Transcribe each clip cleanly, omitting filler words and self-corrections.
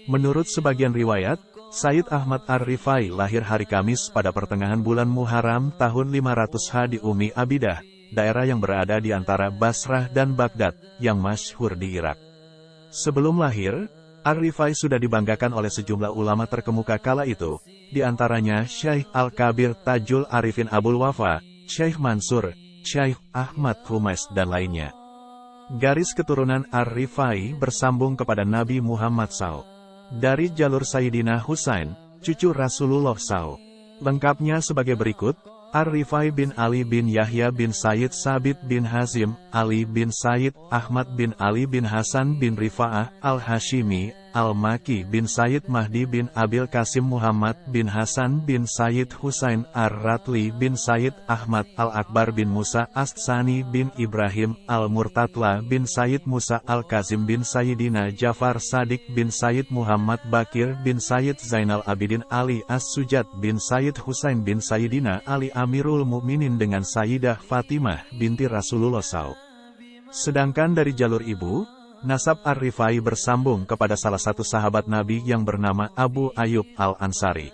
Menurut sebagian riwayat, Sayyid Ahmad Ar-Rifai lahir hari Kamis pada pertengahan bulan Muharram tahun 500 di Umi Abidah, daerah yang berada di antara Basrah dan Baghdad, yang masyhur di Irak. Sebelum lahir, Ar-Rifai sudah dibanggakan oleh sejumlah ulama terkemuka kala itu, di antaranya Syekh Al-Kabir Tajul Arifin Abul Wafa, Syekh Mansur, Syekh Ahmad Humais dan lainnya. Garis keturunan Ar-Rifai bersambung kepada Nabi Muhammad SAW. Dari jalur Sayyidina Husain, cucu Rasulullah SAW. Lengkapnya sebagai berikut: Ar-Rifai bin Ali bin Yahya bin Sayyid Sabit bin Hazim, Ali bin Sayyid Ahmad bin Ali bin Hasan bin Rifa'ah, Al-Hashimi, Al-Maki bin Sayyid Mahdi bin Abil Qasim Muhammad bin Hasan bin Sayyid Husain, Ar-Ratli bin Sayyid Ahmad, Al-Akbar bin Musa As-Sani bin Ibrahim, Al-Murtatla bin Sayyid Musa Al-Kazim bin Sayyidina Jafar Sadiq bin Sayyid Muhammad Bakir bin Sayyid Zainal Abidin Ali As-Sujad bin Sayyid Husain bin Sayyidina Ali Amirul Mukminin dengan Sayyidah Fatimah binti Rasulullah SAW. Sedangkan dari jalur ibu, nasab Ar-Rifai bersambung kepada salah satu sahabat Nabi yang bernama Abu Ayyub Al-Ansari.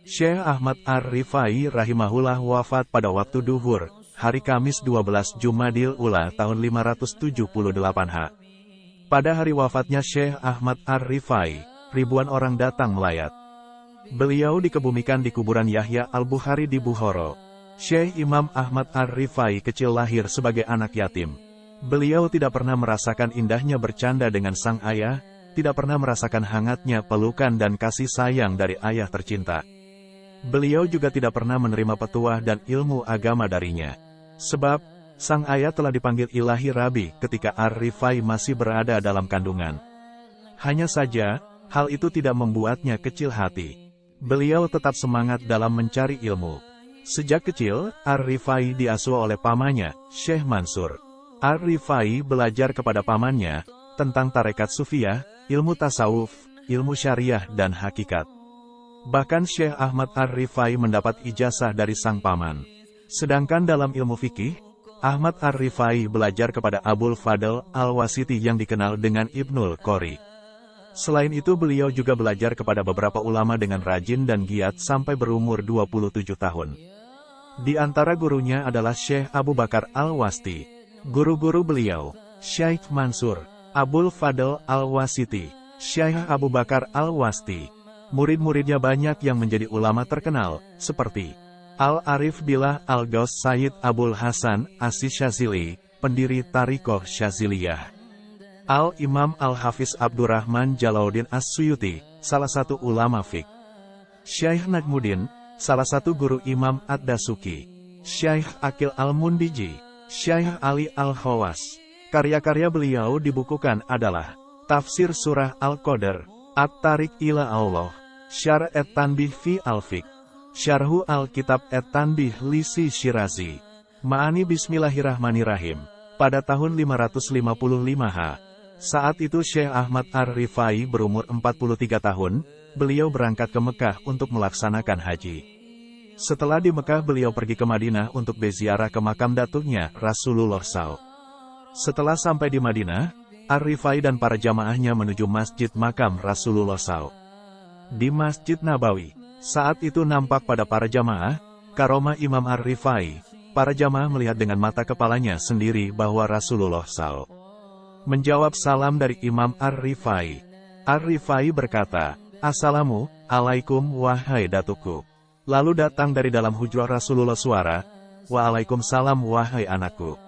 Syekh Ahmad Ar-Rifai rahimahullah wafat pada waktu duhur, hari Kamis 12 Jumadil Ula tahun 578 Pada hari wafatnya Syekh Ahmad Ar-Rifai, ribuan orang datang melayat. Beliau dikebumikan di kuburan Yahya Al-Bukhari di Bukhara. Syekh Imam Ahmad Ar-Rifai kecil lahir sebagai anak yatim. Beliau tidak pernah merasakan indahnya bercanda dengan sang ayah, tidak pernah merasakan hangatnya pelukan dan kasih sayang dari ayah tercinta. Beliau juga tidak pernah menerima petuah dan ilmu agama darinya. Sebab, sang ayah telah dipanggil Ilahi Rabi ketika Ar-Rifai masih berada dalam kandungan. Hanya saja, hal itu tidak membuatnya kecil hati. Beliau tetap semangat dalam mencari ilmu. Sejak kecil, Ar-Rifai diasuh oleh pamannya, Syekh Mansur. Ar-Rifai belajar kepada pamannya tentang tarekat sufiyah, ilmu tasawuf, ilmu syariah dan hakikat. Bahkan Syekh Ahmad Ar-Rifai mendapat ijazah dari sang paman. Sedangkan dalam ilmu fikih, Ahmad Ar-Rifai belajar kepada Abul Fadl Al-Wasiti yang dikenal dengan Ibnul Qori. Selain itu beliau juga belajar kepada beberapa ulama dengan rajin dan giat sampai berumur 27 tahun. Di antara gurunya adalah Syekh Abu Bakar Al-Wasti. Guru-guru beliau, Syekh Mansur, Abul Fadl Al-Wasiti, Syekh Abu Bakar Al-Wasti. Murid-muridnya banyak yang menjadi ulama terkenal, seperti Al-Arif Billah Al-Ghaus Sayyid Abul Hasan As-Syazili, pendiri Tariqah Syaziliyah. Al-Imam Al-Hafiz Abdurrahman Jalauddin As-Suyuti, salah satu ulama fiqh. Syekh Najmuddin, salah satu guru Imam Ad-Dasuki. Syekh Akil Al-Mundiji, Syekh Ali Al-Khawas. Karya-karya beliau dibukukan adalah Tafsir Surah Al-Qadr, At-Tariq ila Allah, Syarh at-Tanbih fi Al-Fiqh, Syarhu Al-Kitab at-Tanbih Lisi Syirazi, Ma'ani Bismillahirrahmanirrahim. Pada tahun 555 saat itu Syekh Ahmad Ar-Rifai berumur 43 tahun, beliau berangkat ke Mekah untuk melaksanakan haji. Setelah di Mekah beliau pergi ke Madinah untuk berziarah ke makam datuknya, Rasulullah SAW. Setelah sampai di Madinah, Ar-Rifai dan para jamaahnya menuju masjid makam Rasulullah SAW. Di Masjid Nabawi, saat itu nampak pada para jamaah, karomah Imam Ar-Rifai. Para jamaah melihat dengan mata kepalanya sendiri bahwa Rasulullah SAW menjawab salam dari Imam Ar-Rifai. Ar-Rifai berkata, "Assalamu alaikum wahai datukku." Lalu datang dari dalam hujrah Rasulullah suara, "Waalaikumsalam wahai anakku."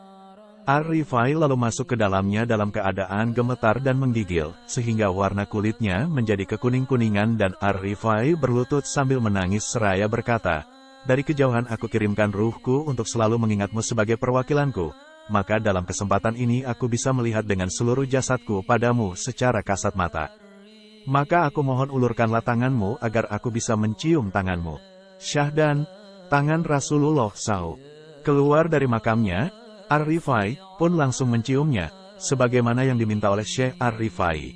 Ar-Rifai lalu masuk ke dalamnya dalam keadaan gemetar dan menggigil, sehingga warna kulitnya menjadi kekuning-kuningan dan Ar-Rifai berlutut sambil menangis seraya berkata, "Dari kejauhan aku kirimkan ruhku untuk selalu mengingatmu sebagai perwakilanku, maka dalam kesempatan ini aku bisa melihat dengan seluruh jasadku padamu secara kasat mata. Maka aku mohon ulurkanlah tanganmu agar aku bisa mencium tanganmu." Syahdan, tangan Rasulullah SAW keluar dari makamnya, Ar-Rifai pun langsung menciumnya, sebagaimana yang diminta oleh Syekh Ar-Rifai.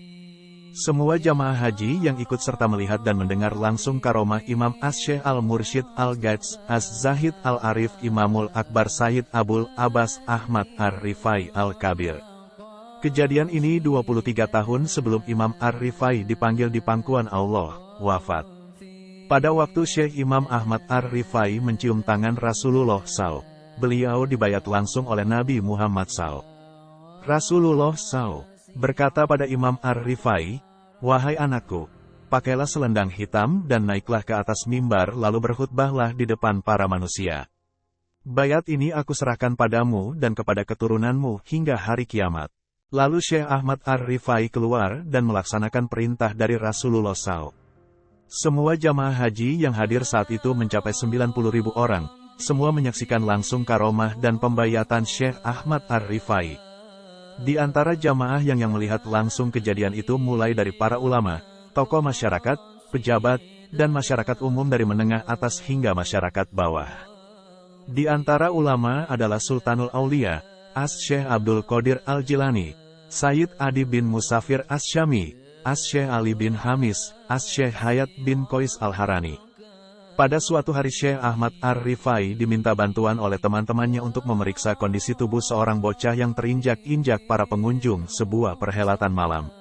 Semua jamaah haji yang ikut serta melihat dan mendengar langsung karomah Imam As-Syekh Al-Mursyid Al-Gads Az-Zahid Al-Arif Imamul Akbar Sayyid Abul Abbas Ahmad Ar-Rifai Al-Kabir. Kejadian ini 23 tahun sebelum Imam Ar-Rifai dipanggil di pangkuan Allah, wafat. Pada waktu Syekh Imam Ahmad Ar-Rifai mencium tangan Rasulullah SAW, beliau dibayat langsung oleh Nabi Muhammad SAW. Rasulullah SAW berkata pada Imam Ar-Rifai, "Wahai anakku, pakailah selendang hitam dan naiklah ke atas mimbar lalu berkhutbahlah di depan para manusia. Bayat ini aku serahkan padamu dan kepada keturunanmu hingga hari kiamat." Lalu Syekh Ahmad Ar-Rifai keluar dan melaksanakan perintah dari Rasulullah SAW. Semua jamaah haji yang hadir saat itu mencapai 90.000 orang, semua menyaksikan langsung karomah dan pembayatan Syekh Ahmad Ar-Rifai. Di antara jamaah yang melihat langsung kejadian itu mulai dari para ulama, tokoh masyarakat, pejabat, dan masyarakat umum dari menengah atas hingga masyarakat bawah. Di antara ulama adalah Sultanul Aulia, As-Syekh Abdul Qadir Al-Jilani, Sayyid Adi bin Musafir As-Syami, As-Syekh Ali bin Hamis, As-Syekh Hayat bin Qais Al-Harani. Pada suatu hari Syekh Ahmad Ar-Rifai diminta bantuan oleh teman-temannya untuk memeriksa kondisi tubuh seorang bocah yang terinjak-injak para pengunjung sebuah perhelatan malam.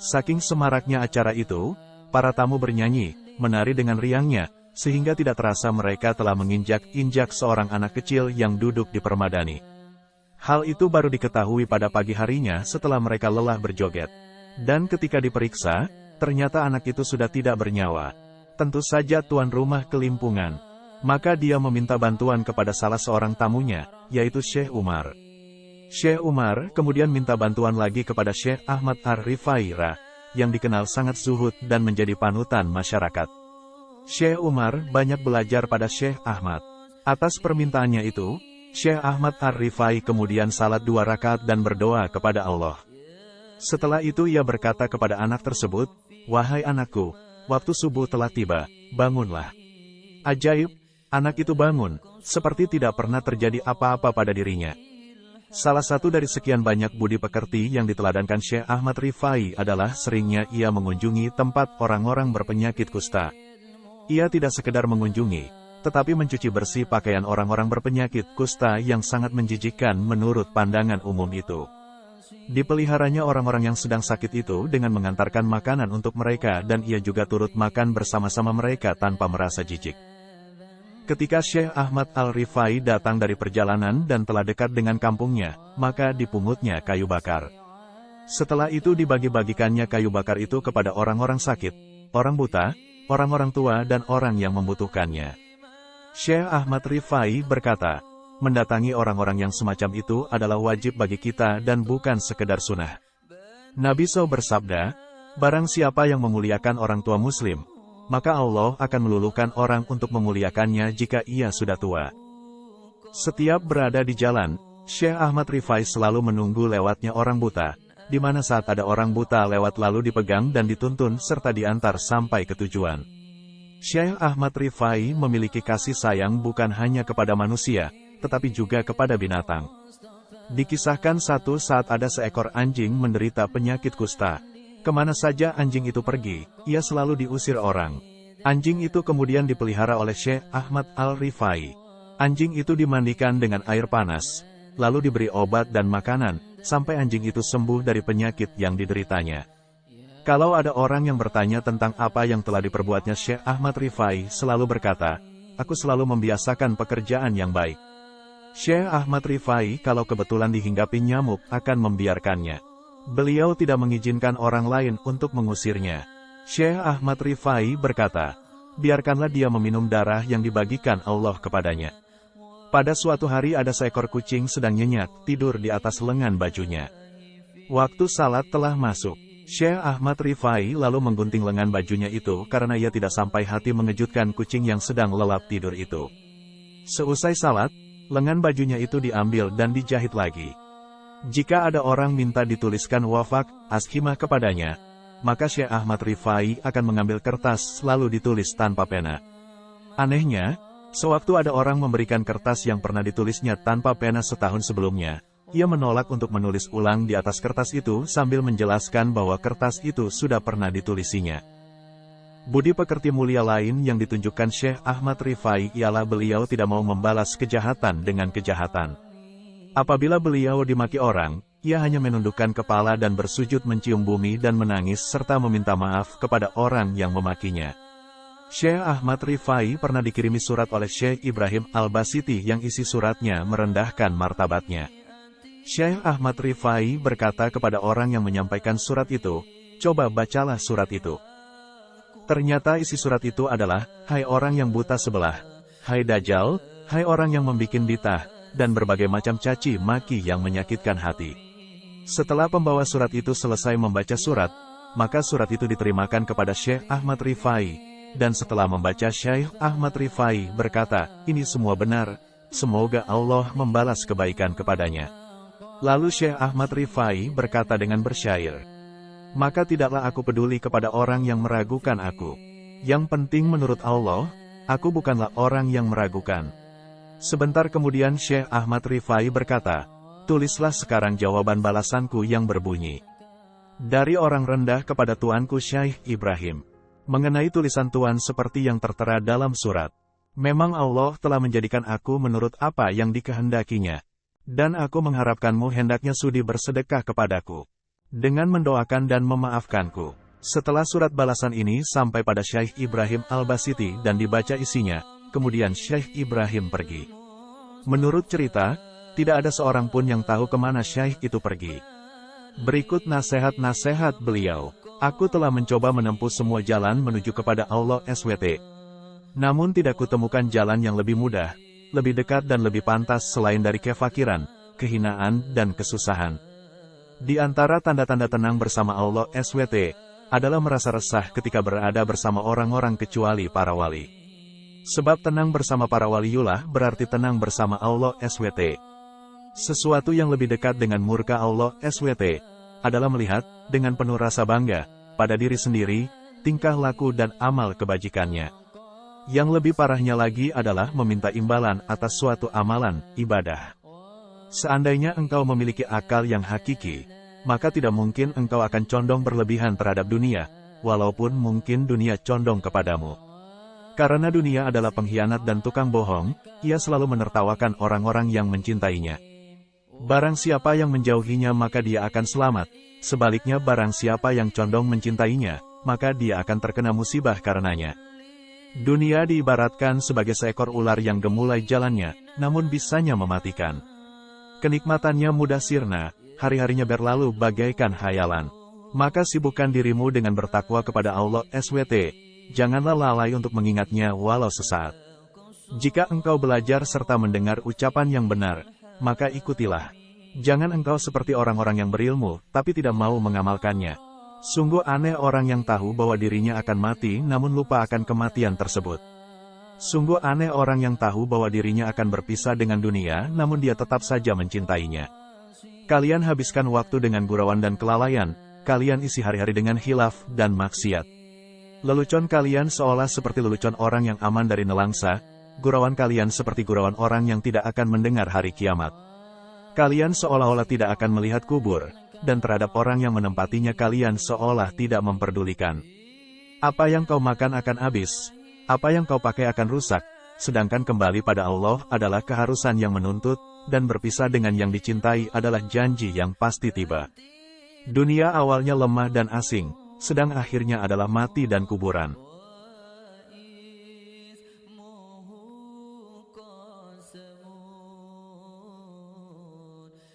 Saking semaraknya acara itu, para tamu bernyanyi, menari dengan riangnya, sehingga tidak terasa mereka telah menginjak-injak seorang anak kecil yang duduk di permadani. Hal itu baru diketahui pada pagi harinya setelah mereka lelah berjoget. Dan ketika diperiksa, ternyata anak itu sudah tidak bernyawa. Tentu saja tuan rumah kelimpungan. Maka dia meminta bantuan kepada salah seorang tamunya, yaitu Syekh Umar. Syekh Umar kemudian minta bantuan lagi kepada Syekh Ahmad Ar-Rifai, yang dikenal sangat zuhud dan menjadi panutan masyarakat. Syekh Umar banyak belajar pada Syekh Ahmad. Atas permintaannya itu, Syekh Ahmad Ar-Rifai kemudian salat 2 rakaat dan berdoa kepada Allah. Setelah itu ia berkata kepada anak tersebut, "Wahai anakku, waktu subuh telah tiba, bangunlah." Ajaib, anak itu bangun, seperti tidak pernah terjadi apa-apa pada dirinya. Salah satu dari sekian banyak budi pekerti yang diteladankan Syekh Ahmad Rifai adalah seringnya ia mengunjungi tempat orang-orang berpenyakit kusta. Ia tidak sekedar mengunjungi, tetapi mencuci bersih pakaian orang-orang berpenyakit kusta yang sangat menjijikkan menurut pandangan umum itu. Dipeliharanya orang-orang yang sedang sakit itu dengan mengantarkan makanan untuk mereka dan ia juga turut makan bersama-sama mereka tanpa merasa jijik. Ketika Syekh Ahmad Al-Rifai datang dari perjalanan dan telah dekat dengan kampungnya, maka dipungutnya kayu bakar. Setelah itu dibagi-bagikannya kayu bakar itu kepada orang-orang sakit, orang buta, orang-orang tua dan orang yang membutuhkannya. Syekh Ahmad Rifai berkata, "Mendatangi orang-orang yang semacam itu adalah wajib bagi kita dan bukan sekedar sunnah." Nabi SAW bersabda, "Barang siapa yang memuliakan orang tua muslim, maka Allah akan meluluhkan orang untuk memuliakannya jika ia sudah tua." Setiap berada di jalan, Syekh Ahmad Rifai selalu menunggu lewatnya orang buta, di mana saat ada orang buta lewat lalu dipegang dan dituntun serta diantar sampai ke tujuan. Syekh Ahmad Rifai memiliki kasih sayang bukan hanya kepada manusia, tetapi juga kepada binatang. Dikisahkan satu saat ada seekor anjing menderita penyakit kusta. Kemana saja anjing itu pergi, ia selalu diusir orang. Anjing itu kemudian dipelihara oleh Syekh Ahmad Al-Rifai. Anjing itu dimandikan dengan air panas, lalu diberi obat dan makanan, sampai anjing itu sembuh dari penyakit yang dideritanya. Kalau ada orang yang bertanya tentang apa yang telah diperbuatnya Syekh Ahmad Rifai selalu berkata, "Aku selalu membiasakan pekerjaan yang baik." Syekh Ahmad Rifai kalau kebetulan dihinggapi nyamuk akan membiarkannya. Beliau tidak mengizinkan orang lain untuk mengusirnya. Syekh Ahmad Rifai berkata, "Biarkanlah dia meminum darah yang dibagikan Allah kepadanya." Pada suatu hari ada seekor kucing sedang nyenyak tidur di atas lengan bajunya. Waktu salat telah masuk. Syekh Ahmad Rifai lalu menggunting lengan bajunya itu karena ia tidak sampai hati mengejutkan kucing yang sedang lelap tidur itu. Seusai salat, lengan bajunya itu diambil dan dijahit lagi. Jika ada orang minta dituliskan wafak, ashimah kepadanya, maka Syekh Ahmad Rifai akan mengambil kertas lalu ditulis tanpa pena. Anehnya, sewaktu ada orang memberikan kertas yang pernah ditulisnya tanpa pena setahun sebelumnya, ia menolak untuk menulis ulang di atas kertas itu sambil menjelaskan bahwa kertas itu sudah pernah ditulisinya. Budi pekerti mulia lain yang ditunjukkan Syekh Ahmad Rifai ialah beliau tidak mau membalas kejahatan dengan kejahatan. Apabila beliau dimaki orang, ia hanya menundukkan kepala dan bersujud mencium bumi dan menangis serta meminta maaf kepada orang yang memakinya. Syekh Ahmad Rifai pernah dikirimi surat oleh Syekh Ibrahim Al-Basiti yang isi suratnya merendahkan martabatnya. Syekh Ahmad Rifai berkata kepada orang yang menyampaikan surat itu, "Coba bacalah surat itu." Ternyata isi surat itu adalah, "Hai orang yang buta sebelah, hai Dajjal, hai orang yang membikin ditah, dan berbagai macam caci maki yang menyakitkan hati." Setelah pembawa surat itu selesai membaca surat, maka surat itu diterimakan kepada Syekh Ahmad Rifai. Dan setelah membaca, Syekh Ahmad Rifai berkata, "Ini semua benar, semoga Allah membalas kebaikan kepadanya." Lalu Syekh Ahmad Rifai berkata dengan bersyair, "Maka tidaklah aku peduli kepada orang yang meragukan aku. Yang penting menurut Allah, aku bukanlah orang yang meragukan." Sebentar kemudian Syekh Ahmad Rifai berkata, "Tulislah sekarang jawaban balasanku yang berbunyi. Dari orang rendah kepada tuanku Syekh Ibrahim. Mengenai tulisan Tuan seperti yang tertera dalam surat. Memang Allah telah menjadikan aku menurut apa yang dikehendakinya. Dan aku mengharapkanmu hendaknya sudi bersedekah kepadaku. Dengan mendoakan dan memaafkanku." Setelah surat balasan ini sampai pada Syekh Ibrahim Al-Basiti dan dibaca isinya, kemudian Syekh Ibrahim pergi. Menurut cerita, tidak ada seorang pun yang tahu kemana Syekh itu pergi. Berikut nasihat-nasihat beliau. "Aku telah mencoba menempuh semua jalan menuju kepada Allah SWT. Namun tidak kutemukan jalan yang lebih mudah, lebih dekat dan lebih pantas selain dari kefakiran, kehinaan, dan kesusahan. Di antara tanda-tanda tenang bersama Allah SWT, adalah merasa resah ketika berada bersama orang-orang kecuali para wali. Sebab tenang bersama para waliullah berarti tenang bersama Allah SWT. Sesuatu yang lebih dekat dengan murka Allah SWT, adalah melihat, dengan penuh rasa bangga, pada diri sendiri, tingkah laku dan amal kebajikannya. Yang lebih parahnya lagi adalah meminta imbalan atas suatu amalan, ibadah. Seandainya engkau memiliki akal yang hakiki, maka tidak mungkin engkau akan condong berlebihan terhadap dunia, walaupun mungkin dunia condong kepadamu. Karena dunia adalah pengkhianat dan tukang bohong, ia selalu menertawakan orang-orang yang mencintainya. Barang siapa yang menjauhinya maka dia akan selamat, sebaliknya barang siapa yang condong mencintainya, maka dia akan terkena musibah karenanya. Dunia diibaratkan sebagai seekor ular yang gemulai jalannya, namun bisanya mematikan. Kenikmatannya mudah sirna, hari-harinya berlalu bagaikan hayalan. Maka sibukkan dirimu dengan bertakwa kepada Allah SWT, janganlah lalai untuk mengingatnya walau sesaat. Jika engkau belajar serta mendengar ucapan yang benar, maka ikutilah. Jangan engkau seperti orang-orang yang berilmu, tapi tidak mau mengamalkannya. Sungguh aneh orang yang tahu bahwa dirinya akan mati namun lupa akan kematian tersebut. Sungguh aneh orang yang tahu bahwa dirinya akan berpisah dengan dunia namun dia tetap saja mencintainya. Kalian habiskan waktu dengan gurauan dan kelalaian, kalian isi hari-hari dengan khilaf dan maksiat. Lelucon kalian seolah seperti lelucon orang yang aman dari nelangsa, gurauan kalian seperti gurauan orang yang tidak akan mendengar hari kiamat. Kalian seolah-olah tidak akan melihat kubur, dan terhadap orang yang menempatinya kalian seolah tidak memperdulikan. Apa yang kau makan akan habis, apa yang kau pakai akan rusak, sedangkan kembali pada Allah adalah keharusan yang menuntut, dan berpisah dengan yang dicintai adalah janji yang pasti tiba. Dunia awalnya lemah dan asing, sedang akhirnya adalah mati dan kuburan.